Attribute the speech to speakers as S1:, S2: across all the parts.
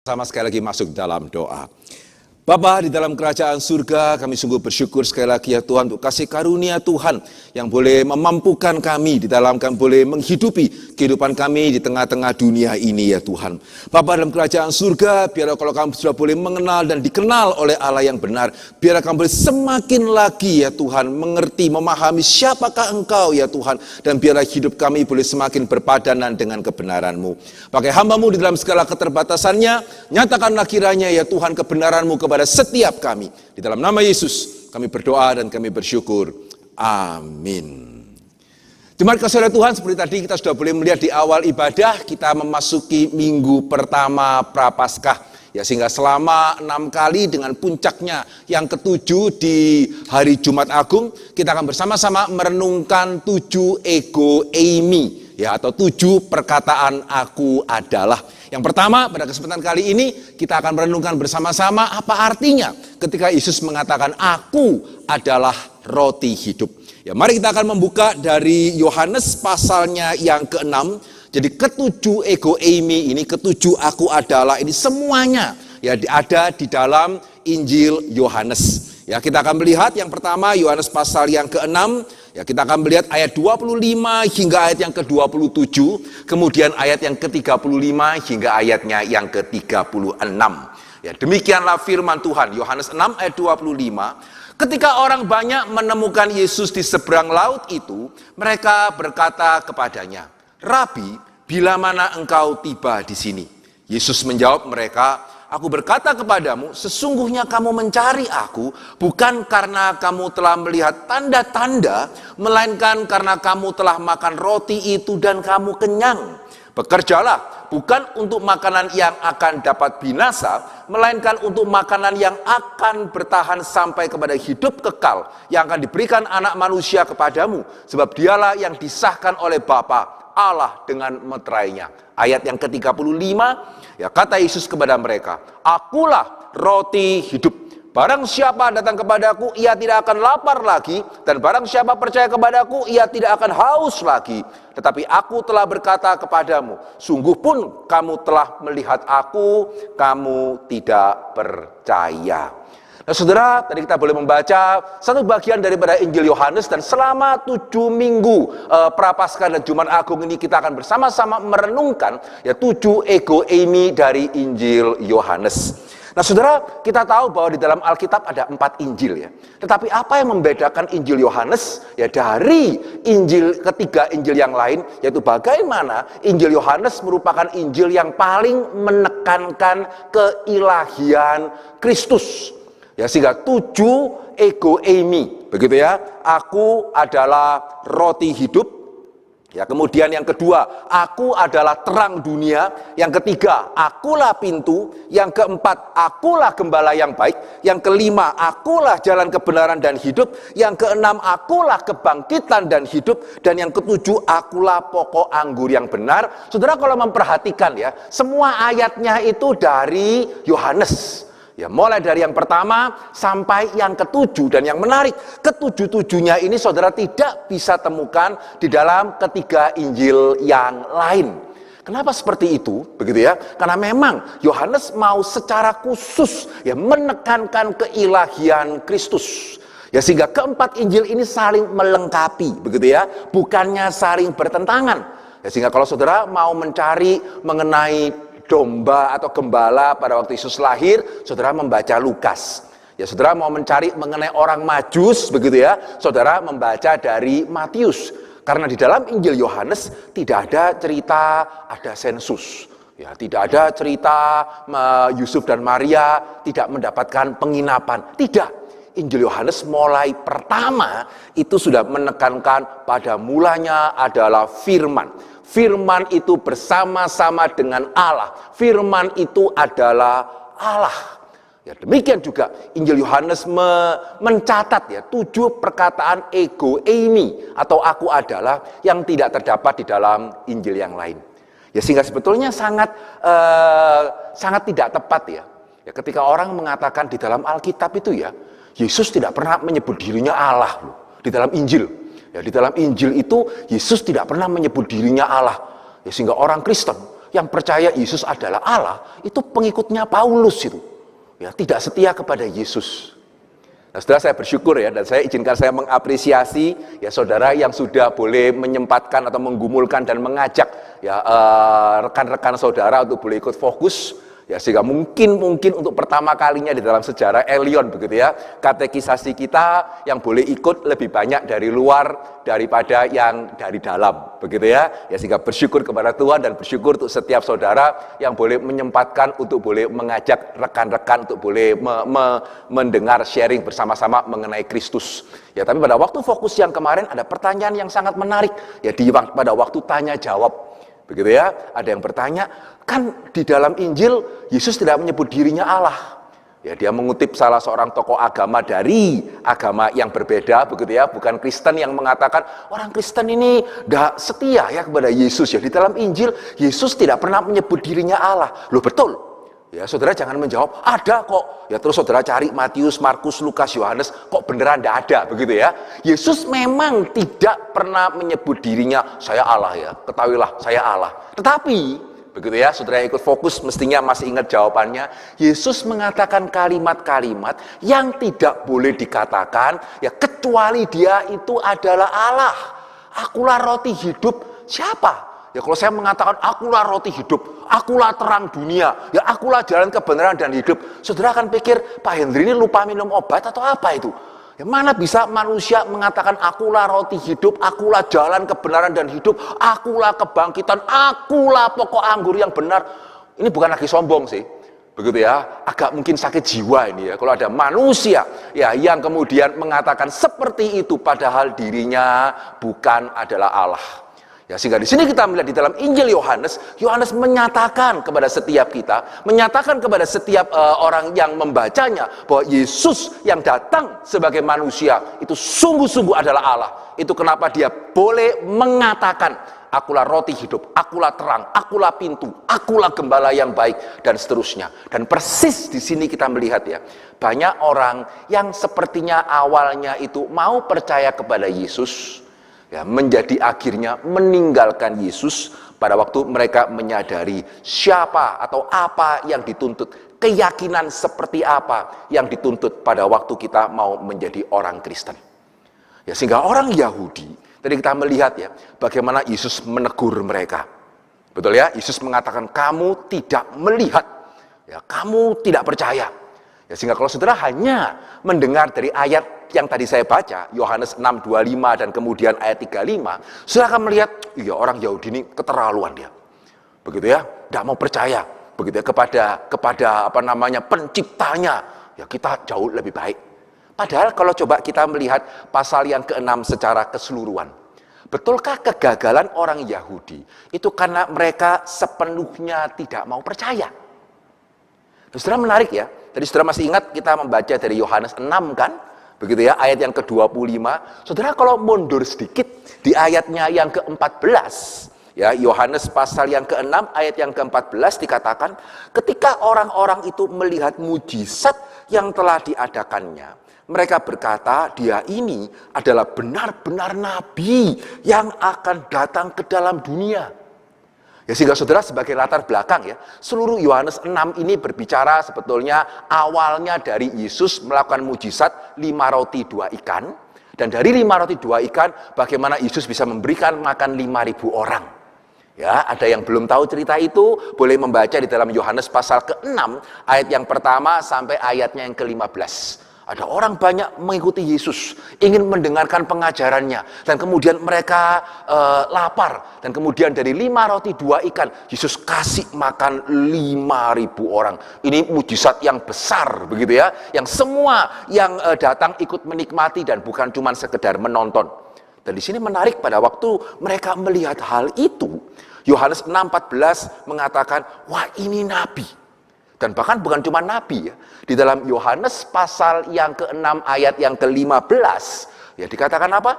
S1: Sama sekali lagi masuk dalam doa. Bapa di dalam kerajaan surga, kami sungguh bersyukur sekali lagi ya Tuhan untuk kasih karunia Tuhan yang boleh memampukan kami di dalam kami boleh menghidupi kehidupan kami di tengah-tengah dunia ini ya Tuhan. Bapa dalam kerajaan surga, biar kalau kami sudah boleh mengenal dan dikenal oleh Allah yang benar, biar kami boleh semakin lagi ya Tuhan mengerti, memahami siapakah Engkau ya Tuhan, dan biarlah hidup kami boleh semakin berpadanan dengan kebenaran-Mu. Pakai hamba-Mu di dalam segala keterbatasannya, nyatakanlah kiranya ya Tuhan kebenaran-Mu kepada setiap kami. Di dalam nama Yesus kami berdoa dan kami bersyukur. Amin. Terima kasih Tuhan, seperti tadi kita sudah boleh melihat di awal ibadah, kita memasuki minggu pertama Prapaskah. Ya, sehingga selama 6 kali dengan puncaknya yang ke-7 di hari Jumat Agung, kita akan bersama-sama merenungkan 7 ego eimi, ya, atau 7 perkataan aku adalah. Yang pertama, pada kesempatan kali ini kita akan merenungkan bersama-sama apa artinya ketika Yesus mengatakan aku adalah roti hidup. Ya, mari kita akan membuka dari Yohanes pasalnya yang ke-6. Jadi ke-7 ego eimi ini, ke-7 aku adalah ini semuanya ya ada di dalam Injil Yohanes. Ya, kita akan melihat yang pertama Yohanes pasal yang ke-6. Ya, kita akan melihat ayat 25 hingga ayat yang ke-27, kemudian ayat yang ke-35 hingga ayatnya yang ke-36. Ya, demikianlah firman Tuhan. Yohanes 6 ayat 25. Ketika orang banyak menemukan Yesus di seberang laut itu, mereka berkata kepadanya, "Rabi, bila mana engkau tiba di sini?" Yesus menjawab mereka, "Aku berkata kepadamu, sesungguhnya kamu mencari aku, bukan karena kamu telah melihat tanda-tanda, melainkan karena kamu telah makan roti itu dan kamu kenyang. Bekerjalah, bukan untuk makanan yang akan dapat binasa, melainkan untuk makanan yang akan bertahan sampai kepada hidup kekal, yang akan diberikan anak manusia kepadamu, sebab dialah yang disahkan oleh Bapa Allah dengan meterainya." Ayat yang ke-35, ya kata Yesus kepada mereka, "Akulah roti hidup. Barang siapa datang kepadaku, ia tidak akan lapar lagi, dan barang siapa percaya kepadaku, ia tidak akan haus lagi. Tetapi aku telah berkata kepadamu, sungguh pun kamu telah melihat aku, kamu tidak percaya." Nah saudara, tadi kita boleh membaca satu bagian daripada Injil Yohanes, dan selama 7 minggu Prapaskah dan Jumat Agung ini kita akan bersama-sama merenungkan ya 7 ego eimi dari Injil Yohanes. Nah saudara, kita tahu bahwa di dalam Alkitab ada 4 Injil ya. Tetapi apa yang membedakan Injil Yohanes ya dari ketiga Injil yang lain, yaitu bagaimana Injil Yohanes merupakan Injil yang paling menekankan keilahian Kristus. Ya, sehingga 7 ego eimi, begitu ya. Aku adalah roti hidup. Ya, kemudian yang kedua, aku adalah terang dunia. Yang ketiga, akulah pintu. Yang keempat, akulah gembala yang baik. Yang kelima, akulah jalan kebenaran dan hidup. Yang keenam, akulah kebangkitan dan hidup. Dan yang ketujuh, akulah pokok anggur yang benar. Saudara kalau memperhatikan ya, semua ayatnya itu dari Yohanes. Ya, mulai dari yang pertama sampai yang ke-7, dan yang menarik, ke-7-7-nya ini saudara tidak bisa temukan di dalam ketiga Injil yang lain. Kenapa seperti itu? Begitu ya. Karena memang Yohanes mau secara khusus ya menekankan keilahian Kristus. Ya, sehingga keempat Injil ini saling melengkapi, begitu ya, bukannya saling bertentangan. Ya, sehingga kalau saudara mau mencari mengenai domba atau gembala pada waktu Yesus lahir, saudara membaca Lukas. Ya, saudara mau mencari mengenai orang Majus, begitu ya, saudara membaca dari Matius. Karena di dalam Injil Yohanes tidak ada cerita ada sensus. Ya, tidak ada cerita Yusuf dan Maria tidak mendapatkan penginapan. Tidak. Injil Yohanes mulai pertama itu sudah menekankan pada mulanya adalah firman. Firman itu bersama-sama dengan Allah. Firman itu adalah Allah. Ya, demikian juga Injil Yohanes mencatat ya 7 perkataan ego eimi atau aku adalah yang tidak terdapat di dalam Injil yang lain. Ya, sehingga sebetulnya sangat tidak tepat ya. Ya, ketika orang mengatakan di dalam Alkitab itu ya, Yesus tidak pernah menyebut dirinya Allah loh, di dalam Injil. Ya, di dalam Injil itu Yesus tidak pernah menyebut dirinya Allah. Ya, sehingga orang Kristen yang percaya Yesus adalah Allah, itu pengikutnya Paulus itu. Ya, tidak setia kepada Yesus. Nah, saudara, saya bersyukur ya, dan saya izinkan saya mengapresiasi ya saudara yang sudah boleh menyempatkan atau menggumulkan dan mengajak ya rekan-rekan saudara untuk boleh ikut fokus. Ya, sehingga mungkin untuk pertama kalinya di dalam sejarah Elion begitu ya, katekisasi kita yang boleh ikut lebih banyak dari luar daripada yang dari dalam begitu ya. Ya, sehingga bersyukur kepada Tuhan dan bersyukur untuk setiap saudara yang boleh menyempatkan untuk boleh mengajak rekan-rekan untuk boleh mendengar sharing bersama-sama mengenai Kristus. Ya, tapi pada waktu fokus yang kemarin ada pertanyaan yang sangat menarik ya pada waktu tanya jawab. Begitu ya, ada yang bertanya, kan di dalam Injil Yesus tidak menyebut dirinya Allah. Ya, dia mengutip salah seorang tokoh agama dari agama yang berbeda, begitu ya, bukan Kristen yang mengatakan orang Kristen ini tidak setia ya kepada Yesus. Ya, di dalam Injil Yesus tidak pernah menyebut dirinya Allah. Loh, betul. Ya, saudara jangan menjawab, ada kok. Ya, terus saudara cari Matius, Markus, Lukas, Yohanes, kok beneran tidak ada, begitu ya. Yesus memang tidak pernah menyebut dirinya, saya Allah ya, ketahuilah, saya Allah. Tetapi, begitu ya, saudara yang ikut fokus mestinya masih ingat jawabannya. Yesus mengatakan kalimat-kalimat yang tidak boleh dikatakan, ya kecuali dia itu adalah Allah. Akulah roti hidup, siapa? Ya, kalau saya mengatakan akulah roti hidup, akulah terang dunia, ya akulah jalan kebenaran dan hidup, saudara akan pikir Pak Hendri ini lupa minum obat atau apa itu? Ya, mana bisa manusia mengatakan akulah roti hidup, akulah jalan kebenaran dan hidup, akulah kebangkitan, akulah pokok anggur yang benar. Ini bukan lagi sombong sih, begitu ya, agak mungkin sakit jiwa ini ya, kalau ada manusia ya yang kemudian mengatakan seperti itu padahal dirinya bukan adalah Allah. Ya, sehingga di sini kita melihat di dalam Injil Yohanes menyatakan kepada setiap kita, menyatakan kepada setiap orang yang membacanya bahwa Yesus yang datang sebagai manusia itu sungguh-sungguh adalah Allah. Itu kenapa dia boleh mengatakan, akulah roti hidup, akulah terang, akulah pintu, akulah gembala yang baik, dan seterusnya. Dan persis di sini kita melihat ya, banyak orang yang sepertinya awalnya itu mau percaya kepada Yesus, ya, menjadi akhirnya meninggalkan Yesus pada waktu mereka menyadari siapa atau apa yang dituntut, keyakinan seperti apa yang dituntut pada waktu kita mau menjadi orang Kristen. Ya, sehingga orang Yahudi, tadi kita melihat ya, bagaimana Yesus menegur mereka. Betul ya, Yesus mengatakan kamu tidak melihat, ya, kamu tidak percaya. Ya, sehingga kalau saudara hanya mendengar dari ayat yang tadi saya baca, Yohanes 6:25 dan kemudian ayat 35, saudara akan melihat, iya orang Yahudi ini keterlaluan dia. Begitu ya, tidak mau percaya, begitu ya, kepada penciptanya, ya kita jauh lebih baik. Padahal kalau coba kita melihat pasal yang ke-6 secara keseluruhan, betulkah kegagalan orang Yahudi itu karena mereka sepenuhnya tidak mau percaya? Saudara menarik ya, tadi saudara masih ingat kita membaca dari Yohanes 6 kan? Begitu ya, ayat yang ke-25. Saudara kalau mundur sedikit di ayatnya yang ke-14, ya, Yohanes pasal yang ke-6 ayat yang ke-14 dikatakan, ketika orang-orang itu melihat mujizat yang telah diadakannya, mereka berkata, dia ini adalah benar-benar nabi yang akan datang ke dalam dunia. Ya, sehingga saudara sebagai latar belakang ya, seluruh Yohanes 6 ini berbicara sebetulnya awalnya dari Yesus melakukan mujizat 5 roti 2 ikan. Dan dari 5 roti 2 ikan, bagaimana Yesus bisa memberikan makan 5.000 orang. Ya, ada yang belum tahu cerita itu, boleh membaca di dalam Yohanes pasal ke-6, ayat yang pertama sampai ayatnya yang ke-15. Ada orang banyak mengikuti Yesus, ingin mendengarkan pengajarannya, dan kemudian mereka lapar, dan kemudian dari 5 roti 2 ikan, Yesus kasih makan 5.000 orang. Ini mujizat yang besar, begitu ya, yang semua yang datang ikut menikmati dan bukan cuma sekedar menonton. Dan di sini menarik pada waktu mereka melihat hal itu, Yohanes 6:14 mengatakan, wah ini nabi. Dan bahkan bukan cuma nabi ya. Di dalam Yohanes pasal yang ke-6 ayat yang ke-15 ya dikatakan apa?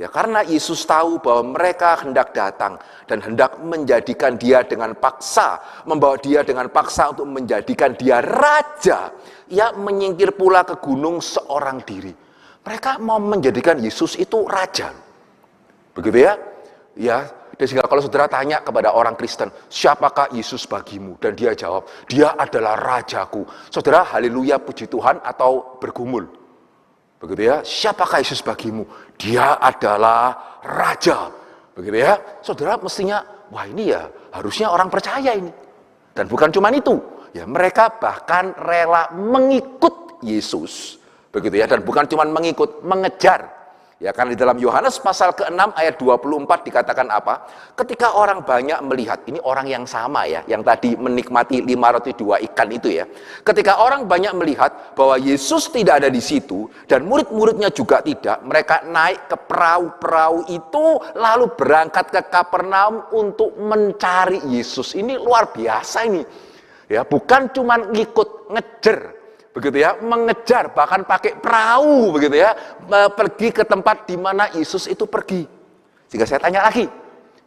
S1: Ya karena Yesus tahu bahwa mereka hendak datang dan hendak menjadikan dia dengan paksa, membawa dia dengan paksa untuk menjadikan dia raja. Ia menyingkir pula ke gunung seorang diri. Mereka mau menjadikan Yesus itu raja. Begitu ya? Ya, Dan sehingga kalau saudara tanya kepada orang Kristen, siapakah Yesus bagimu? Dan dia jawab, dia adalah rajaku. Saudara, haleluya, puji Tuhan, atau bergumul? Begitu ya, siapakah Yesus bagimu? Dia adalah raja. Begitu ya, saudara mestinya, wah ini ya harusnya orang percaya ini. Dan bukan cuma itu, ya mereka bahkan rela mengikut Yesus. Begitu ya, dan bukan cuma mengikut, mengejar. Ya kan di dalam Yohanes pasal ke-6 ayat 24 dikatakan apa? Ketika orang banyak melihat, ini orang yang sama ya, yang tadi menikmati 5 roti 2 ikan itu ya. Ketika orang banyak melihat bahwa Yesus tidak ada di situ dan murid-muridnya juga tidak, mereka naik ke perahu-perahu itu lalu berangkat ke Kapernaum untuk mencari Yesus. Ini luar biasa ini. Ya, bukan cuma ngikut, ngejer. Begitu ya, mengejar, bahkan pakai perahu, begitu ya, pergi ke tempat di mana Yesus itu pergi. Jika saya tanya lagi,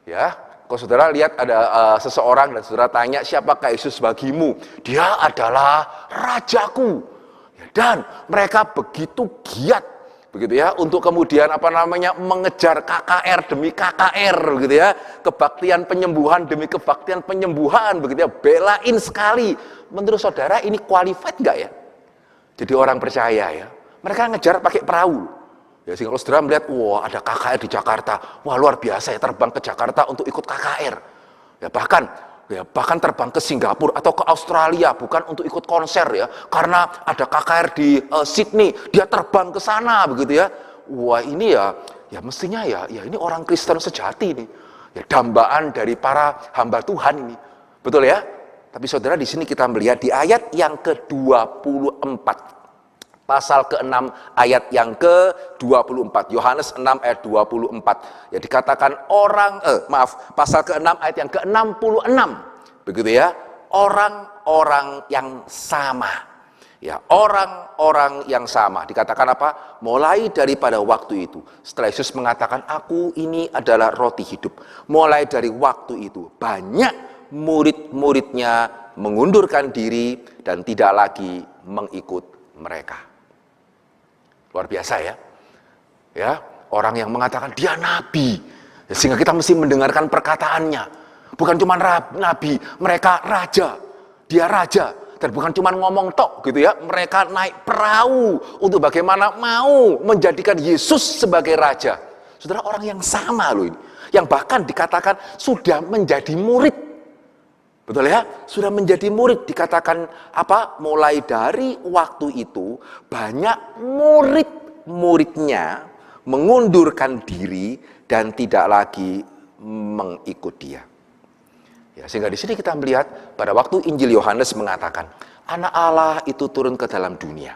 S1: ya, kalau saudara lihat ada seseorang dan saudara tanya, siapakah Yesus bagimu? Dia adalah rajaku. Ya, dan mereka begitu giat, begitu ya, untuk kemudian mengejar KKR demi KKR, begitu ya, kebaktian penyembuhan demi kebaktian penyembuhan, begitu ya, belain sekali. Menurut saudara ini qualified nggak ya? Jadi orang percaya ya, mereka ngejar pakai perahu. Ya, sehingga kalau saudara melihat, wah ada KKR di Jakarta, wah luar biasa ya terbang ke Jakarta untuk ikut KKR. Ya bahkan terbang ke Singapura atau ke Australia bukan untuk ikut konser ya, karena ada KKR di Sydney, dia terbang ke sana begitu ya. Wah ini ya mestinya ya ini orang Kristen sejati nih. Ya dambaan dari para hamba Tuhan ini. Betul ya? Tapi saudara di sini kita melihat di ayat yang ke-24. Pasal ke-6 ayat yang ke-24. Yohanes 6 ayat 24. Ya dikatakan pasal ke-6 ayat yang ke-66. Begitu ya. Orang-orang yang sama. Ya, orang-orang yang sama. Dikatakan apa? Mulai daripada waktu itu. Setelah Yesus mengatakan, aku ini adalah roti hidup. Mulai dari waktu itu banyak murid-muridnya mengundurkan diri dan tidak lagi mengikut mereka. Luar biasa ya. Ya, orang yang mengatakan dia nabi. Sehingga kita mesti mendengarkan perkataannya. Bukan cuma nabi, mereka raja. Dia raja. Dan bukan cuma ngomong tok gitu ya. Mereka naik perahu untuk bagaimana mau menjadikan Yesus sebagai raja. Saudara, orang yang sama loh ini. Yang bahkan dikatakan sudah menjadi murid. Betul ya? Sudah menjadi murid, dikatakan apa? Mulai dari waktu itu banyak murid-muridnya mengundurkan diri dan tidak lagi mengikut dia. Ya, sehingga di sini kita melihat pada waktu Injil Yohanes mengatakan, Anak Allah itu turun ke dalam dunia.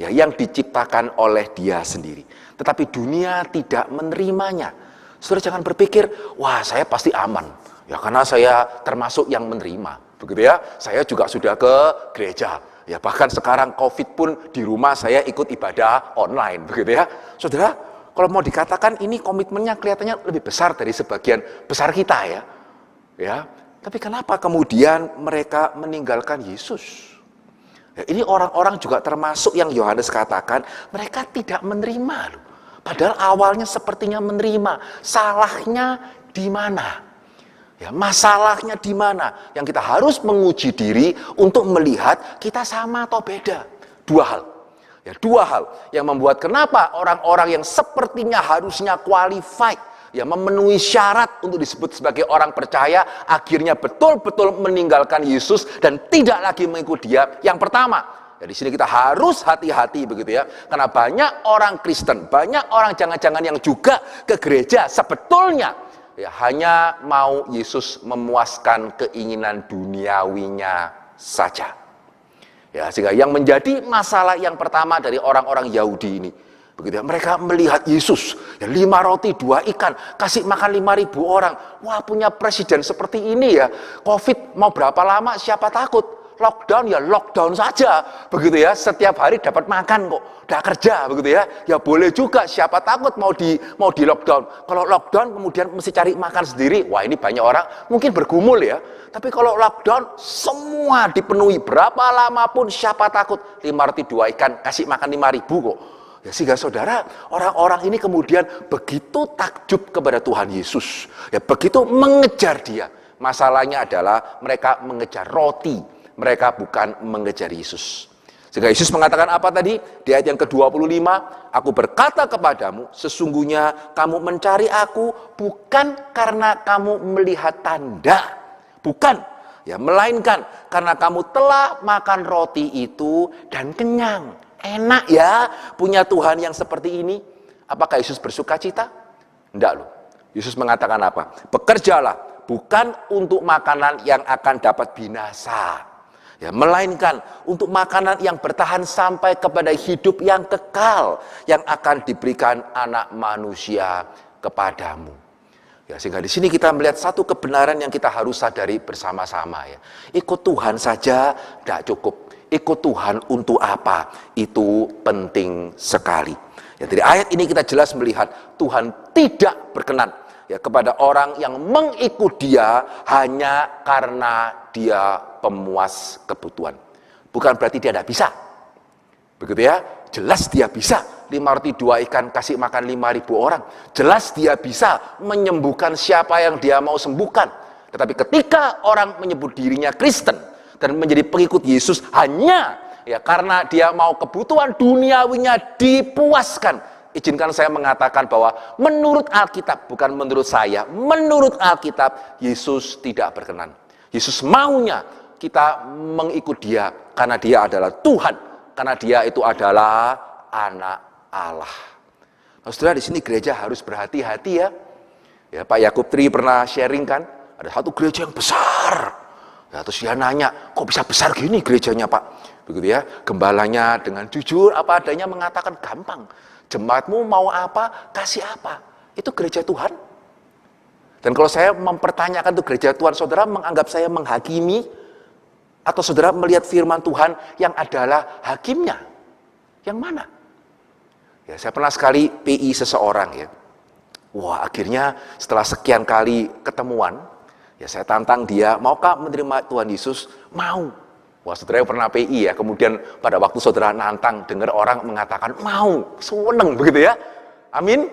S1: Ya, yang diciptakan oleh Dia sendiri. Tetapi dunia tidak menerimanya. Saudara jangan berpikir, wah saya pasti aman. Ya karena saya termasuk yang menerima, begitu ya. Saya juga sudah ke gereja. Ya bahkan sekarang COVID pun di rumah saya ikut ibadah online, begitu ya. Saudara, kalau mau dikatakan ini komitmennya kelihatannya lebih besar dari sebagian besar kita ya. Ya, tapi kenapa kemudian mereka meninggalkan Yesus? Ya, ini orang-orang juga termasuk yang Yohanes katakan mereka tidak menerima loh. Padahal awalnya sepertinya menerima. Salahnya di mana? Ya, masalahnya di mana? Yang kita harus menguji diri untuk melihat kita sama atau beda. Dua hal. Ya, dua hal yang membuat kenapa orang-orang yang sepertinya harusnya qualified, ya memenuhi syarat untuk disebut sebagai orang percaya, akhirnya betul-betul meninggalkan Yesus dan tidak lagi mengikut Dia. Yang pertama, ya di sini kita harus hati-hati begitu ya. Karena banyak orang Kristen, banyak orang jangan-jangan yang juga ke gereja sebetulnya ya hanya mau Yesus memuaskan keinginan duniawinya saja. Ya, sehingga yang menjadi masalah yang pertama dari orang-orang Yahudi ini, begitu ya, mereka melihat Yesus, ya 5 roti 2 ikan, kasih makan 5.000 orang. Wah, punya presiden seperti ini ya. COVID mau berapa lama siapa takut? Lockdown ya lockdown saja, begitu ya. Setiap hari dapat makan kok, udah kerja begitu ya. Ya boleh juga, siapa takut mau di lockdown. Kalau lockdown kemudian mesti cari makan sendiri, wah ini banyak orang mungkin bergumul ya. Tapi kalau lockdown semua dipenuhi, berapa lama pun siapa takut? 5 roti 2 ikan kasih makan 5.000 kok. Ya, sehingga saudara, orang-orang ini kemudian begitu takjub kepada Tuhan Yesus. Ya, begitu mengejar dia. Masalahnya adalah mereka mengejar roti. Mereka bukan mengejar Yesus. Sehingga Yesus mengatakan apa tadi? Di ayat yang ke-25, aku berkata kepadamu, sesungguhnya kamu mencari aku bukan karena kamu melihat tanda. Bukan, ya, melainkan karena kamu telah makan roti itu dan kenyang. Enak ya punya Tuhan yang seperti ini. Apakah Yesus bersuka cita? Enggak loh. Yesus mengatakan apa? Bekerjalah bukan untuk makanan yang akan dapat binasa, ya, melainkan untuk makanan yang bertahan sampai kepada hidup yang kekal yang akan diberikan Anak Manusia kepadamu. Ya, sehingga di sini kita melihat satu kebenaran yang kita harus sadari bersama-sama, ya. Ikut Tuhan saja tidak cukup. Ikut Tuhan untuk apa? Itu penting sekali. Ya, dari ayat ini kita jelas melihat Tuhan tidak berkenan, ya, kepada orang yang mengikut Dia hanya karena dia pemuas kebutuhan. Bukan berarti dia tidak bisa. Begitu ya? Jelas dia bisa. 5 roti 2 ikan kasih makan 5.000 orang. Jelas dia bisa menyembuhkan siapa yang dia mau sembuhkan. Tetapi ketika orang menyebut dirinya Kristen dan menjadi pengikut Yesus hanya, ya, karena dia mau kebutuhan duniawinya dipuaskan. Izinkan saya mengatakan bahwa menurut Alkitab, bukan menurut saya, menurut Alkitab, Yesus tidak berkenan. Yesus maunya kita mengikut Dia karena Dia adalah Tuhan, karena Dia itu adalah Anak Allah. Nah, saudara, di sini gereja harus berhati-hati, ya. Ya, Pak Yakub Tri pernah sharing kan, ada satu gereja yang besar. Ya, terus dia nanya, kok bisa besar gini gerejanya, Pak? Begitu ya, gembalanya dengan jujur apa adanya mengatakan, gampang. Jemaatmu mau apa, kasih apa. Itu gereja Tuhan. Dan kalau saya mempertanyakan itu gereja Tuhan, saudara menganggap saya menghakimi, atau saudara melihat firman Tuhan yang adalah hakimnya? Yang mana? Ya, saya pernah sekali PI seseorang, ya. Wah, akhirnya setelah sekian kali ketemuan, ya, saya tantang dia, maukah menerima Tuhan Yesus? Mau. Wah, saudara yang pernah PI, ya, kemudian pada waktu saudara nantang, dengar orang mengatakan mau, seneng begitu ya. Amin.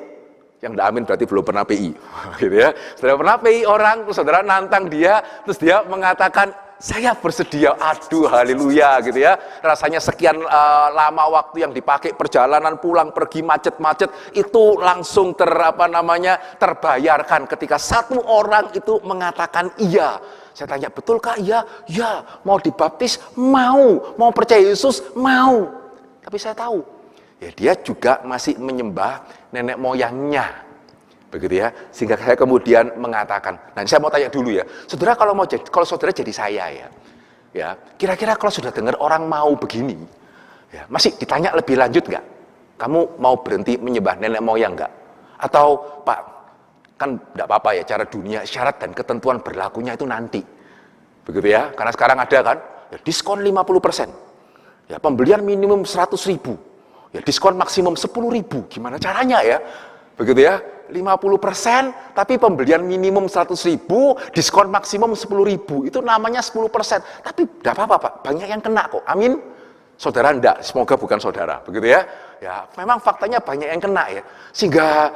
S1: Yang tidak amin berarti belum pernah PI. Gitu ya. Saudara pernah PI orang, terus saudara nantang dia, terus dia mengatakan, saya bersedia. Aduh, haleluya gitu ya. Rasanya sekian lama waktu yang dipakai perjalanan pulang pergi macet-macet itu langsung terbayarkan ketika satu orang itu mengatakan iya. Saya tanya, betulkah iya? Ya, mau dibaptis? Mau percaya Yesus? Mau. Tapi saya tahu, ya, dia juga masih menyembah nenek moyangnya. Begitu ya, sehingga saya kemudian mengatakan, nah saya mau tanya dulu ya, saudara kalau saudara jadi saya, ya, kira-kira kalau sudah dengar orang mau begini, ya, masih ditanya lebih lanjut nggak? Kamu mau berhenti menyembah nenek moyang nggak? Atau Pak, kan tidak apa-apa ya, cara dunia syarat dan ketentuan berlakunya itu nanti, begitu ya, karena sekarang ada kan, ya, diskon 50%, ya, pembelian minimum 100.000, ya, diskon maksimum 10.000, gimana caranya ya, begitu ya, 50%, tapi pembelian minimum 100.000, diskon maksimum 10.000, itu namanya 10%. Tapi tidak apa-apa, Pak, banyak yang kena kok. Amin. Saudara enggak, semoga bukan saudara, begitu ya. Ya, memang faktanya banyak yang kena ya. Sehingga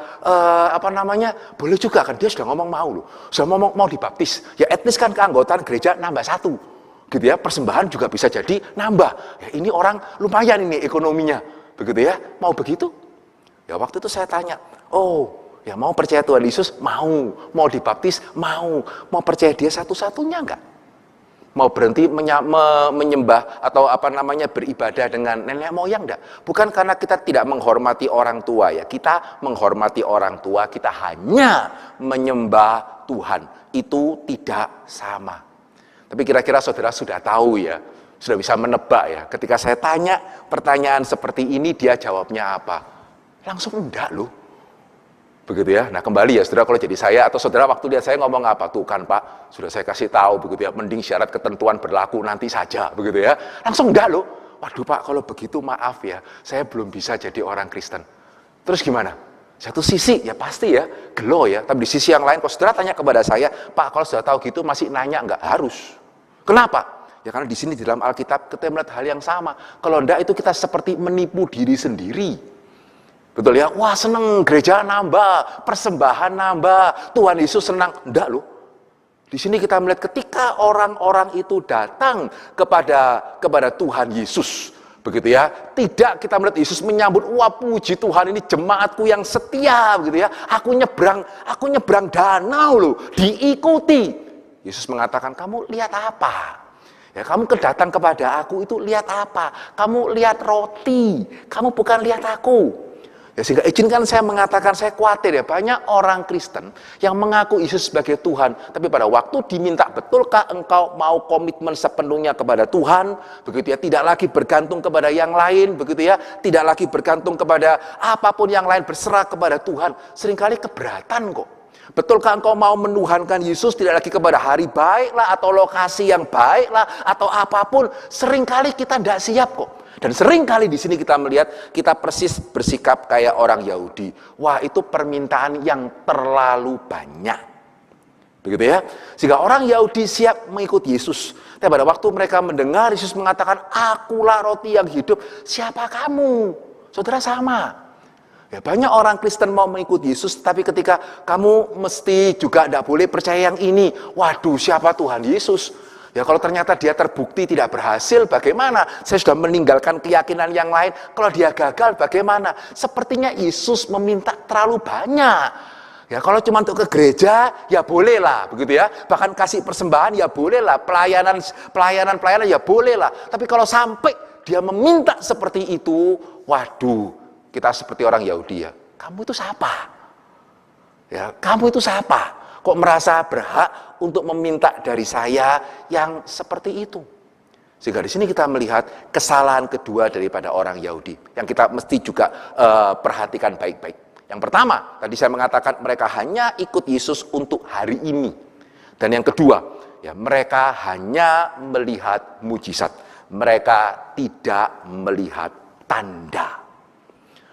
S1: boleh juga kan dia sudah ngomong mau loh. Sudah ngomong mau dibaptis. Ya etnis kan keanggotaan gereja nambah 1. Gitu ya, persembahan juga bisa jadi nambah. Ya, ini orang lumayan ini ekonominya. Begitu ya, mau begitu? Ya waktu itu saya tanya, oh, ya mau percaya Tuhan Yesus? Mau dibaptis? Mau percaya Dia satu-satunya enggak? Mau berhenti menyembah atau beribadah dengan nenek moyang enggak? Bukan karena kita tidak menghormati orang tua ya, kita menghormati orang tua, kita hanya menyembah Tuhan. Itu tidak sama. Tapi kira-kira saudara sudah tahu ya, sudah bisa menebak ya, ketika saya tanya pertanyaan seperti ini, dia jawabnya apa? Langsung enggak loh. Begitu ya. Nah kembali ya saudara, kalau jadi saya atau saudara waktu lihat saya ngomong apa? Tuh kan Pak, sudah saya kasih tahu begitu ya, mending syarat ketentuan berlaku nanti saja begitu ya. Langsung enggak loh. Waduh Pak, kalau begitu maaf ya, saya belum bisa jadi orang Kristen. Terus gimana? Satu sisi ya pasti ya, gelo ya. Tapi di sisi yang lain, kalau saudara tanya kepada saya, Pak kalau sudah tahu gitu masih nanya, enggak harus. Kenapa? Ya karena di sini di dalam Alkitab kita melihat hal yang sama. Kalau enggak itu kita seperti menipu diri sendiri. Betul ya? Wah, seneng gereja nambah, persembahan nambah, Tuhan Yesus senang. Enggak loh. Di sini kita melihat ketika orang-orang itu datang kepada Tuhan Yesus, begitu ya. Tidak kita melihat Yesus menyambut, wah puji Tuhan ini jemaatku yang setia, begitu ya. Aku nyebrang danau loh, diikuti. Yesus mengatakan, kamu lihat apa? Ya, kamu kedatang kepada aku itu lihat apa? Kamu lihat roti, kamu bukan lihat aku. Ya, sehingga izinkan saya mengatakan, saya khawatir ya, banyak orang Kristen yang mengaku Yesus sebagai Tuhan, tapi pada waktu diminta, betulkah engkau mau komitmen sepenuhnya kepada Tuhan, begitu ya, tidak lagi bergantung kepada yang lain, begitu ya, tidak lagi bergantung kepada apapun yang lain, berserah kepada Tuhan, seringkali keberatan kok. Betulkah engkau mau menuhankan Yesus tidak lagi kepada hari baik lah, atau lokasi yang baik lah, atau apapun, seringkali kita tidak siap kok. Dan seringkali di sini kita melihat, kita persis bersikap kayak orang Yahudi. Wah, itu permintaan yang terlalu banyak. Begitu ya. Sehingga orang Yahudi siap mengikuti Yesus. Tapi pada waktu mereka mendengar Yesus mengatakan, akulah roti yang hidup, siapa kamu? Saudara sama. Ya, banyak orang Kristen mau mengikuti Yesus, tapi ketika kamu mesti juga tidak boleh percaya yang ini. Waduh, siapa Tuhan Yesus? Ya, kalau ternyata dia terbukti tidak berhasil, bagaimana? Saya sudah meninggalkan keyakinan yang lain. Kalau dia gagal, bagaimana? Sepertinya Yesus meminta terlalu banyak. Ya, kalau cuma untuk ke gereja, ya bolehlah, begitu ya. Bahkan kasih persembahan, ya bolehlah. Pelayanan ya bolehlah. Tapi kalau sampai dia meminta seperti itu, waduh, kita seperti orang Yahudi ya. Kamu itu siapa? Ya, kamu itu siapa? Kok merasa berhak untuk meminta dari saya yang seperti itu? Sehingga di sini kita melihat kesalahan kedua daripada orang Yahudi yang kita mesti juga perhatikan baik-baik. Yang pertama, tadi saya mengatakan mereka hanya ikut Yesus untuk hari ini. Dan yang kedua, ya mereka hanya melihat mujizat. Mereka tidak melihat tanda.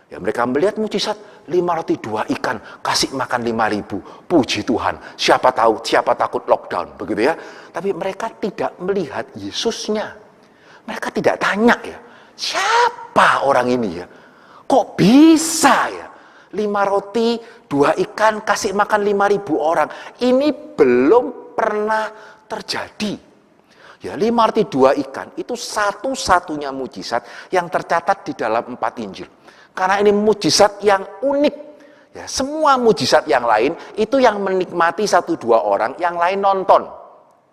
S1: Ya, mereka melihat mujizat, 5 roti 2 ikan, kasih makan 5.000. Puji Tuhan, siapa tahu, siapa takut lockdown, begitu ya. Tapi mereka tidak melihat Yesusnya. Mereka tidak tanya ya, siapa orang ini ya? Kok bisa ya? 5 roti, 2 ikan, kasih makan 5.000 orang. Ini belum pernah terjadi. Ya, 5 roti 2 ikan, itu satu-satunya mujizat yang tercatat di dalam 4 Injil. Karena ini mujizat yang unik. Ya, semua mujizat yang lain itu yang menikmati 1-2 orang, yang lain nonton.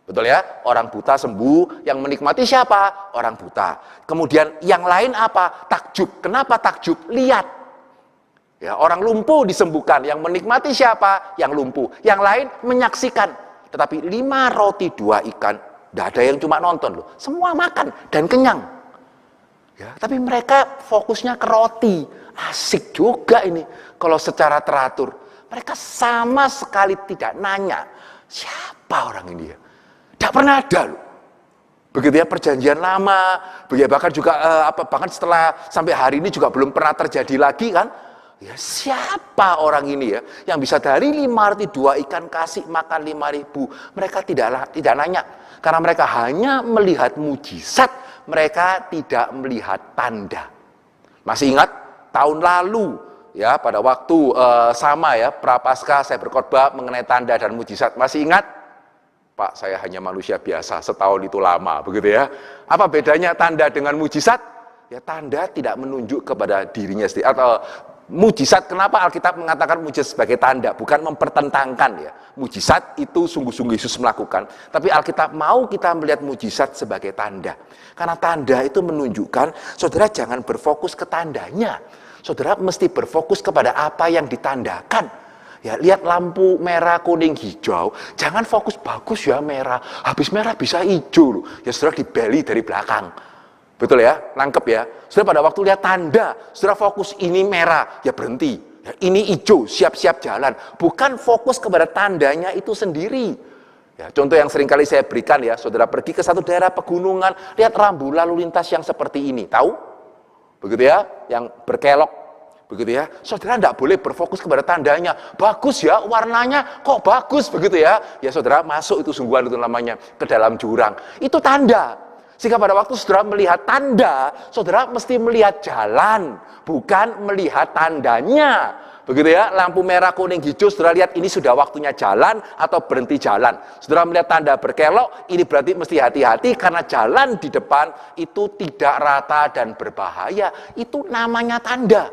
S1: Betul ya? Orang buta sembuh, yang menikmati siapa? Orang buta. Kemudian yang lain apa? Takjub. Kenapa takjub? Lihat. Ya, orang lumpuh disembuhkan, yang menikmati siapa? Yang lumpuh. Yang lain menyaksikan. Tetapi 5 roti 2 ikan, tidak ada yang cuma nonton loh. Semua makan dan kenyang. Ya, tapi mereka fokusnya ke roti. Asik juga ini. Kalau secara teratur, mereka sama sekali tidak nanya siapa orang ini ya. Tidak pernah ada loh. Begitu ya, perjanjian lama, bahkan juga bahkan setelah sampai hari ini juga belum pernah terjadi lagi kan. Ya, siapa orang ini ya yang bisa dari 5 roti 2 ikan kasih makan 5.000. Mereka tidak nanya karena mereka hanya melihat mujizat. Mereka tidak melihat tanda. Masih ingat tahun lalu ya, pada waktu sama ya, Prapaskah saya berkhotbah mengenai tanda dan mujizat. Masih ingat? Pak, saya hanya manusia biasa, setahun itu lama, begitu ya. Apa bedanya tanda dengan mujizat? Ya, tanda tidak menunjuk kepada dirinya sendiri, atau mujizat, kenapa Alkitab mengatakan mujizat sebagai tanda? Bukan mempertentangkan ya. Mujizat itu sungguh-sungguh Yesus melakukan. Tapi Alkitab mau kita melihat mujizat sebagai tanda. Karena tanda itu menunjukkan, saudara jangan berfokus ke tandanya. Saudara mesti berfokus kepada apa yang ditandakan. Ya, lihat lampu merah, kuning, hijau. Jangan fokus bagus ya merah. Habis merah bisa hijau loh. Ya saudara dibeli dari belakang. Betul ya, nangkep ya. Saudara pada waktu lihat tanda, saudara fokus ini merah, ya berhenti. Ya, ini hijau, siap-siap jalan. Bukan fokus kepada tandanya itu sendiri. Ya, contoh yang sering kali saya berikan ya, saudara pergi ke satu daerah pegunungan, lihat rambu lalu lintas yang seperti ini, tahu? Begitu ya, yang berkelok. Begitu ya, saudara tidak boleh berfokus kepada tandanya. Bagus ya, warnanya kok bagus begitu ya. Ya saudara masuk itu sungguhan itu namanya ke dalam jurang. Itu tanda. Sehingga pada waktu saudara melihat tanda, saudara mesti melihat jalan, bukan melihat tandanya. Begitu ya, lampu merah, kuning, hijau, saudara lihat ini sudah waktunya jalan atau berhenti jalan. Saudara melihat tanda berkelok, ini berarti mesti hati-hati karena jalan di depan itu tidak rata dan berbahaya. Itu namanya tanda.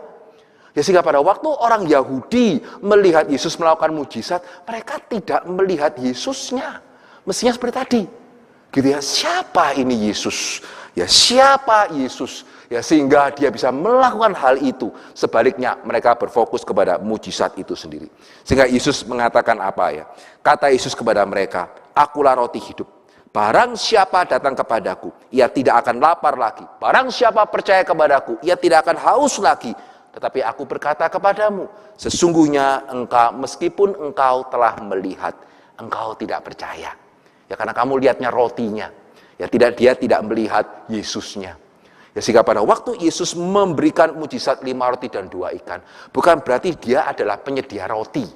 S1: Ya, sehingga pada waktu orang Yahudi melihat Yesus melakukan mujizat, mereka tidak melihat Yesusnya. Mestinya seperti tadi. Gitu ya, siapa ini Yesus? Ya, siapa Yesus? Ya, sehingga dia bisa melakukan hal itu. Sebaliknya, mereka berfokus kepada mujizat itu sendiri. Sehingga Yesus mengatakan apa ya? Kata Yesus kepada mereka, "Akulah roti hidup. Barang siapa datang kepadaku, ia tidak akan lapar lagi. Barang siapa percaya kepadaku, ia tidak akan haus lagi. Tetapi aku berkata kepadamu, sesungguhnya engkau, meskipun engkau telah melihat, engkau tidak percaya." Ya, karena kamu lihatnya rotinya. Ya, dia tidak melihat Yesusnya. Ya, sehingga pada waktu Yesus memberikan mujizat 5 roti dan 2 ikan, bukan berarti dia adalah penyedia roti.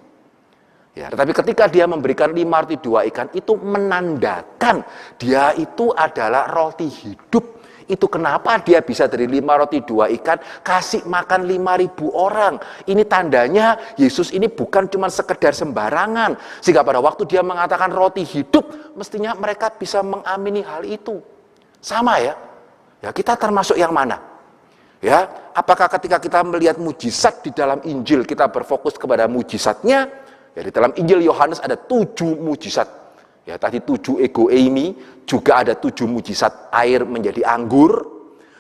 S1: Ya, tetapi ketika dia memberikan 5 roti 2 ikan, itu menandakan dia itu adalah roti hidup. Itu kenapa dia bisa dari 5 roti 2 ikan kasih makan 5.000 orang. Ini tandanya Yesus ini bukan cuma sekedar sembarangan. Sehingga pada waktu dia mengatakan roti hidup, mestinya mereka bisa mengamini hal itu. Sama ya. Ya, kita termasuk yang mana? Ya, apakah ketika kita melihat mujizat di dalam Injil kita berfokus kepada mujizatnya? Ya, di dalam Injil Yohanes ada 7 mujizat. Ya, tadi 7 ego eimi, juga ada 7 mujizat air menjadi anggur.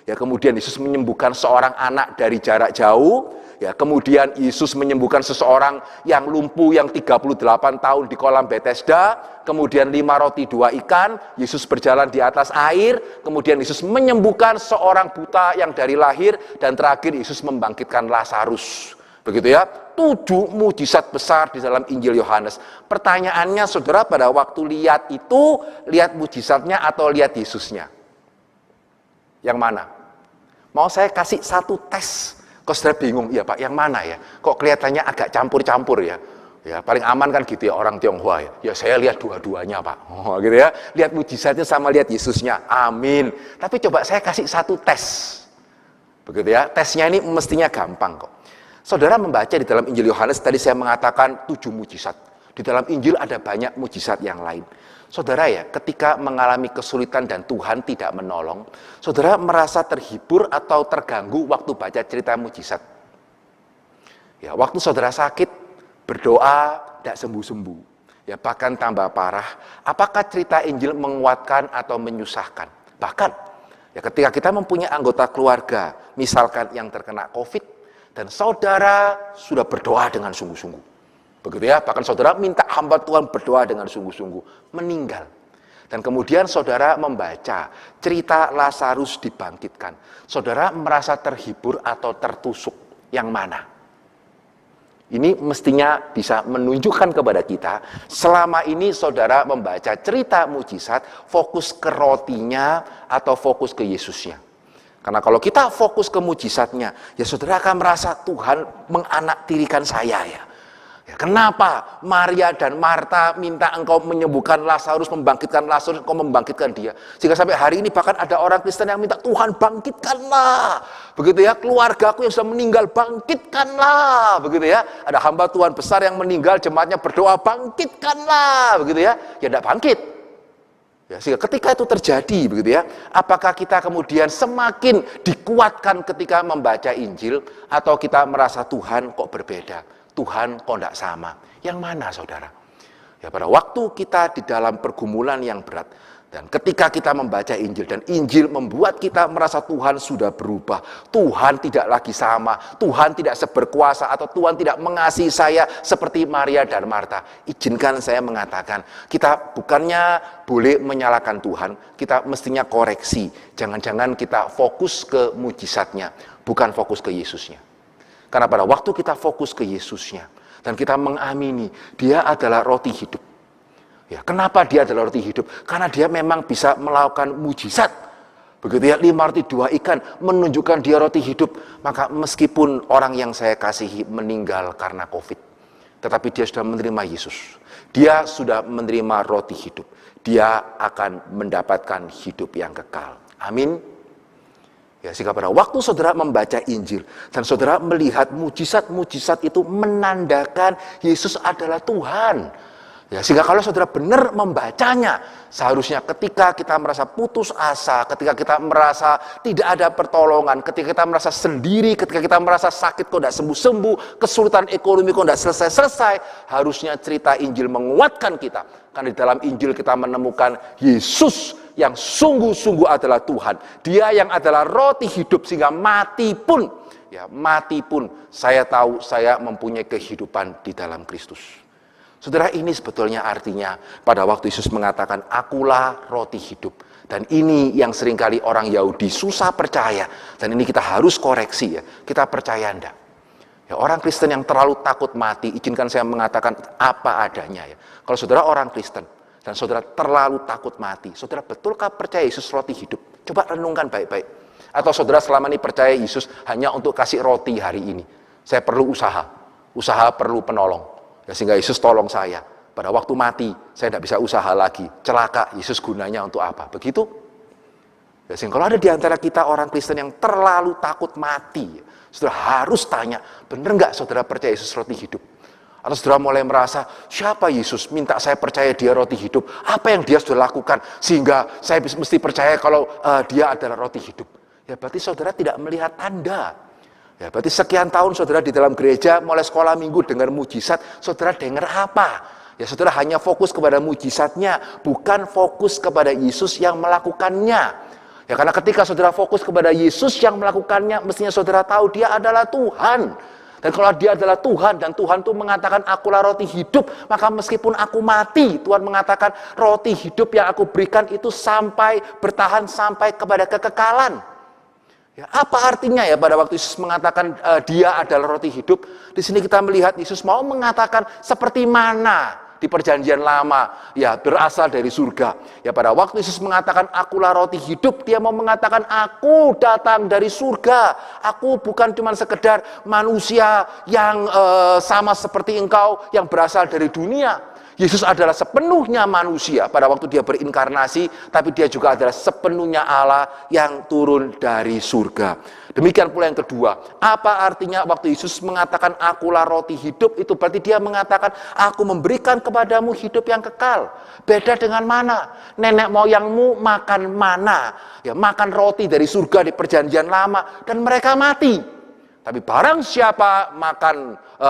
S1: Ya, kemudian Yesus menyembuhkan seorang anak dari jarak jauh. Ya, kemudian Yesus menyembuhkan seseorang yang lumpuh yang 38 tahun di kolam Bethesda. Kemudian 5 roti 2 ikan, Yesus berjalan di atas air. Kemudian Yesus menyembuhkan seorang buta yang dari lahir. Dan terakhir Yesus membangkitkan Lazarus. Begitu ya, 7 mujizat besar di dalam Injil Yohanes. Pertanyaannya, saudara pada waktu lihat itu, lihat mujizatnya atau lihat Yesusnya? Yang mana? Mau saya kasih satu tes. Kok saudara bingung, ya Pak, yang mana ya? Kok kelihatannya agak campur-campur ya? Ya, paling aman kan gitu ya orang Tionghoa ya. Ya, saya lihat dua-duanya Pak. Oh, gitu ya. Lihat mujizatnya sama lihat Yesusnya. Amin. Tapi coba saya kasih satu tes. Begitu ya. Tesnya ini mestinya gampang kok. Saudara membaca di dalam Injil Yohanes, tadi saya mengatakan 7 mujizat. Di dalam Injil ada banyak mujizat yang lain. Saudara ya, ketika mengalami kesulitan dan Tuhan tidak menolong, saudara merasa terhibur atau terganggu waktu baca cerita mujizat. Ya, waktu saudara sakit, berdoa, tidak sembuh-sembuh. Ya, bahkan tambah parah. Apakah cerita Injil menguatkan atau menyusahkan? Bahkan, ya ketika kita mempunyai anggota keluarga, misalkan yang terkena COVID, dan saudara sudah berdoa dengan sungguh-sungguh. Begitu ya, bahkan saudara minta hamba Tuhan berdoa dengan sungguh-sungguh. Meninggal. Dan kemudian saudara membaca cerita Lazarus dibangkitkan. Saudara merasa terhibur atau tertusuk. Yang mana? Ini mestinya bisa menunjukkan kepada kita, selama ini saudara membaca cerita mujizat, fokus ke rotinya atau fokus ke Yesusnya. Karena kalau kita fokus ke mujizatnya, ya saudara akan merasa Tuhan menganaktirikan saya ya. Ya, kenapa Maria dan Marta minta engkau menyembuhkan Lazarus, membangkitkan Lazarus, engkau membangkitkan dia. Sehingga sampai hari ini bahkan ada orang Kristen yang minta, Tuhan bangkitkanlah. Begitu ya, keluargaku yang sudah meninggal bangkitkanlah. Begitu ya, ada hamba Tuhan besar yang meninggal, jemaatnya berdoa bangkitkanlah. Begitu ya, ya tidak bangkit. Ya, sehingga ketika itu terjadi, begitu ya, apakah kita kemudian semakin dikuatkan ketika membaca Injil, atau kita merasa Tuhan kok berbeda, Tuhan kok tidak sama? Yang mana saudara? Ya, pada waktu kita di dalam pergumulan yang berat, dan ketika kita membaca Injil, dan Injil membuat kita merasa Tuhan sudah berubah, Tuhan tidak lagi sama, Tuhan tidak seberkuasa, atau Tuhan tidak mengasihi saya seperti Maria dan Marta. Izinkan saya mengatakan, kita bukannya boleh menyalahkan Tuhan, kita mestinya koreksi. Jangan-jangan kita fokus ke mujizatnya, bukan fokus ke Yesusnya. Karena pada waktu kita fokus ke Yesusnya, dan kita mengamini, dia adalah roti hidup. Ya, kenapa dia adalah roti hidup? Karena dia memang bisa melakukan mujizat. Begitu ya, 5 roti 2 ikan menunjukkan dia roti hidup. Maka meskipun orang yang saya kasihi meninggal karena COVID, tetapi dia sudah menerima Yesus. Dia sudah menerima roti hidup. Dia akan mendapatkan hidup yang kekal. Amin. Ya, sehingga pada waktu saudara membaca Injil dan saudara melihat mujizat-mujizat itu menandakan Yesus adalah Tuhan. Ya, sehingga kalau saudara benar membacanya, seharusnya ketika kita merasa putus asa, ketika kita merasa tidak ada pertolongan, ketika kita merasa sendiri, ketika kita merasa sakit kok tidak sembuh-sembuh, kesulitan ekonomi kok tidak selesai-selesai, harusnya cerita Injil menguatkan kita. Karena di dalam Injil kita menemukan Yesus yang sungguh-sungguh adalah Tuhan. Dia yang adalah roti hidup, sehingga mati pun saya tahu saya mempunyai kehidupan di dalam Kristus. Saudara, ini sebetulnya artinya pada waktu Yesus mengatakan, akulah roti hidup. Dan ini yang seringkali orang Yahudi susah percaya. Dan ini kita harus koreksi ya. Kita percaya enggak? Ya, orang Kristen yang terlalu takut mati, izinkan saya mengatakan apa adanya ya. Kalau saudara orang Kristen dan saudara terlalu takut mati, saudara betulkah percaya Yesus roti hidup? Coba renungkan baik-baik. Atau saudara selama ini percaya Yesus hanya untuk kasih roti hari ini. Saya perlu usaha perlu penolong. Ya, sehingga Yesus tolong saya. Pada waktu mati, saya tidak bisa usaha lagi. Celaka, Yesus gunanya untuk apa? Begitu? Ya, sehingga kalau ada di antara kita orang Kristen yang terlalu takut mati, saudara harus tanya, benar nggak saudara percaya Yesus roti hidup? Atau saudara mulai merasa, siapa Yesus minta saya percaya dia roti hidup? Apa yang dia sudah lakukan? Sehingga saya mesti percaya kalau dia adalah roti hidup. Ya, berarti saudara tidak melihat tanda. Ya, berarti sekian tahun saudara di dalam gereja, mulai sekolah minggu dengar mujizat, saudara dengar apa? Ya, saudara hanya fokus kepada mujizatnya, bukan fokus kepada Yesus yang melakukannya. Ya, karena ketika saudara fokus kepada Yesus yang melakukannya, mestinya saudara tahu dia adalah Tuhan. Dan kalau dia adalah Tuhan, dan Tuhan itu mengatakan akulah roti hidup, maka meskipun aku mati, Tuhan mengatakan roti hidup yang aku berikan itu bertahan sampai kepada kekekalan. Ya, apa artinya ya pada waktu Yesus mengatakan dia adalah roti hidup? Di sini kita melihat Yesus mau mengatakan seperti mana di perjanjian lama, ya berasal dari surga. Ya, pada waktu Yesus mengatakan akulah roti hidup, dia mau mengatakan aku datang dari surga. Aku bukan cuma sekedar manusia yang sama seperti engkau yang berasal dari dunia. Yesus adalah sepenuhnya manusia pada waktu dia berinkarnasi, tapi dia juga adalah sepenuhnya Allah yang turun dari surga. Demikian pula yang kedua, apa artinya waktu Yesus mengatakan akulah roti hidup, itu berarti dia mengatakan aku memberikan kepadamu hidup yang kekal. Beda dengan mana? Nenek moyangmu makan mana? Ya, makan roti dari surga di perjanjian lama dan mereka mati. Tapi barang siapa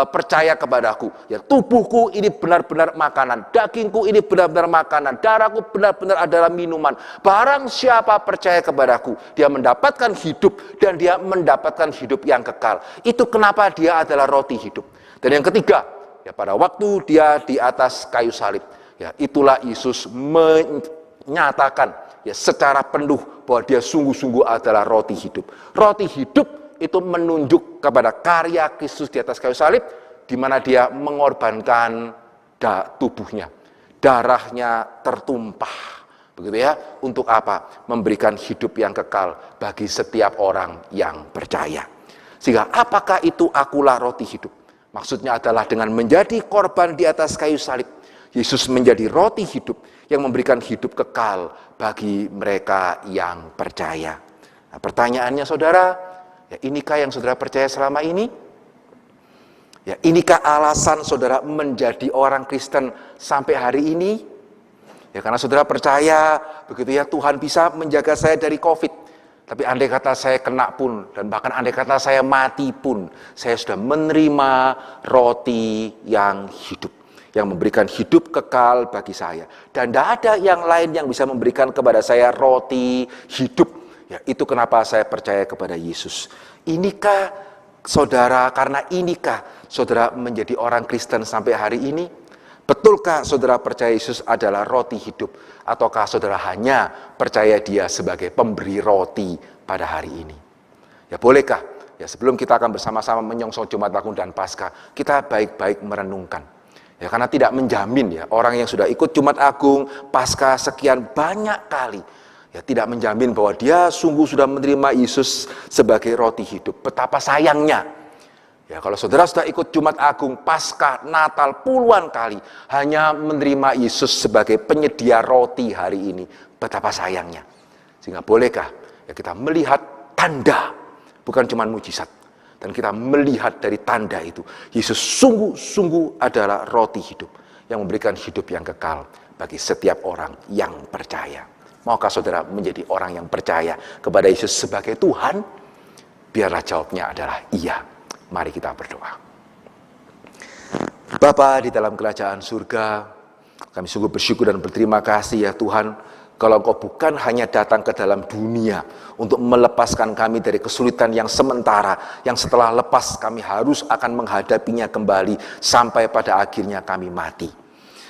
S1: percaya kepadaku, ya tubuhku ini benar-benar makanan, dagingku ini benar-benar makanan, darahku benar-benar adalah minuman. Barang siapa percaya kepadaku, dia mendapatkan hidup dan dia mendapatkan hidup yang kekal. Itu kenapa dia adalah roti hidup. Dan yang ketiga, ya pada waktu dia di atas kayu salib, ya itulah Yesus menyatakan ya secara penuh bahwa dia sungguh-sungguh adalah roti hidup. Roti hidup itu menunjuk kepada karya Kristus di atas kayu salib, di mana dia mengorbankan tubuhnya, darahnya tertumpah, begitu ya, untuk apa? Memberikan hidup yang kekal bagi setiap orang yang percaya. Sehingga apakah itu akulah roti hidup? Maksudnya adalah dengan menjadi korban di atas kayu salib, Yesus menjadi roti hidup yang memberikan hidup kekal bagi mereka yang percaya. Nah, pertanyaannya saudara, ya, inikah yang saudara percaya selama ini? Ya, inikah alasan saudara menjadi orang Kristen sampai hari ini? Ya, karena saudara percaya, begitu ya, Tuhan bisa menjaga saya dari COVID. Tapi andai kata saya kena pun, dan bahkan andai kata saya mati pun, saya sudah menerima roti yang hidup, yang memberikan hidup kekal bagi saya. Dan tidak ada yang lain yang bisa memberikan kepada saya roti hidup. Ya, itu kenapa saya percaya kepada Yesus. Inikah saudara, karena inikah saudara menjadi orang Kristen sampai hari ini? Betulkah saudara percaya Yesus adalah roti hidup? Ataukah saudara hanya percaya dia sebagai pemberi roti pada hari ini? Ya, bolehkah? Ya, sebelum kita akan bersama-sama menyongsong Jumat Agung dan Paskah, kita baik-baik merenungkan. Ya, karena tidak menjamin ya orang yang sudah ikut Jumat Agung, Paskah sekian banyak kali, ya, tidak menjamin bahwa dia sungguh sudah menerima Yesus sebagai roti hidup. Betapa sayangnya Ya, kalau saudara sudah ikut Jumat Agung, Paskah, Natal puluhan kali, hanya menerima Yesus sebagai penyedia roti hari ini, betapa sayangnya. Sehingga bolehkah ya kita melihat tanda, bukan cuma mujizat, dan kita melihat dari tanda itu, Yesus sungguh-sungguh adalah roti hidup yang memberikan hidup yang kekal bagi setiap orang yang percaya. Maukah saudara menjadi orang yang percaya kepada Yesus sebagai Tuhan? Biarlah jawabnya adalah iya. Mari kita berdoa. Bapa di dalam kerajaan surga, kami sungguh bersyukur dan berterima kasih ya Tuhan, kalau Engkau bukan hanya datang ke dalam dunia untuk melepaskan kami dari kesulitan yang sementara, yang setelah lepas kami harus akan menghadapinya kembali sampai pada akhirnya kami mati.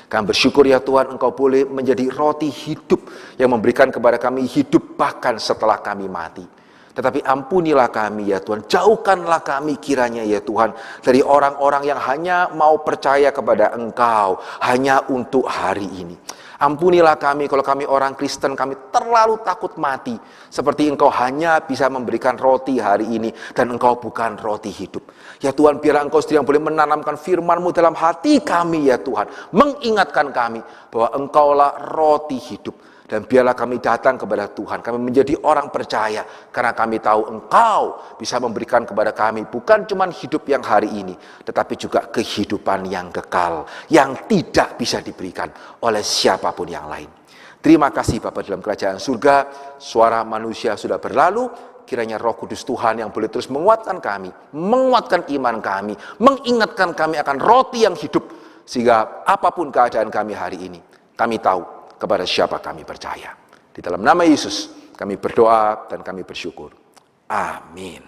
S1: Kami bersyukur ya Tuhan, Engkau boleh menjadi roti hidup yang memberikan kepada kami hidup bahkan setelah kami mati. Tetapi ampunilah kami ya Tuhan, jauhkanlah kami kiranya ya Tuhan dari orang-orang yang hanya mau percaya kepada Engkau hanya untuk hari ini. Ampunilah kami kalau kami orang Kristen, kami terlalu takut mati. Seperti Engkau hanya bisa memberikan roti hari ini dan Engkau bukan roti hidup. Ya Tuhan, biarlah Engkau sendiri yang boleh menanamkan firman-Mu dalam hati kami ya Tuhan. Mengingatkan kami bahwa Engkaulah roti hidup. Dan biarlah kami datang kepada Tuhan, kami menjadi orang percaya, karena kami tahu Engkau bisa memberikan kepada kami bukan cuma hidup yang hari ini, tetapi juga kehidupan yang kekal, yang tidak bisa diberikan oleh siapapun yang lain. Terima kasih Bapa dalam kerajaan surga, suara manusia sudah berlalu, kiranya Roh Kudus Tuhan yang boleh terus menguatkan kami, menguatkan iman kami, mengingatkan kami akan roti yang hidup, sehingga apapun keadaan kami hari ini, kami tahu kepada siapa kami percaya. Di dalam nama Yesus kami berdoa dan kami bersyukur. Amin.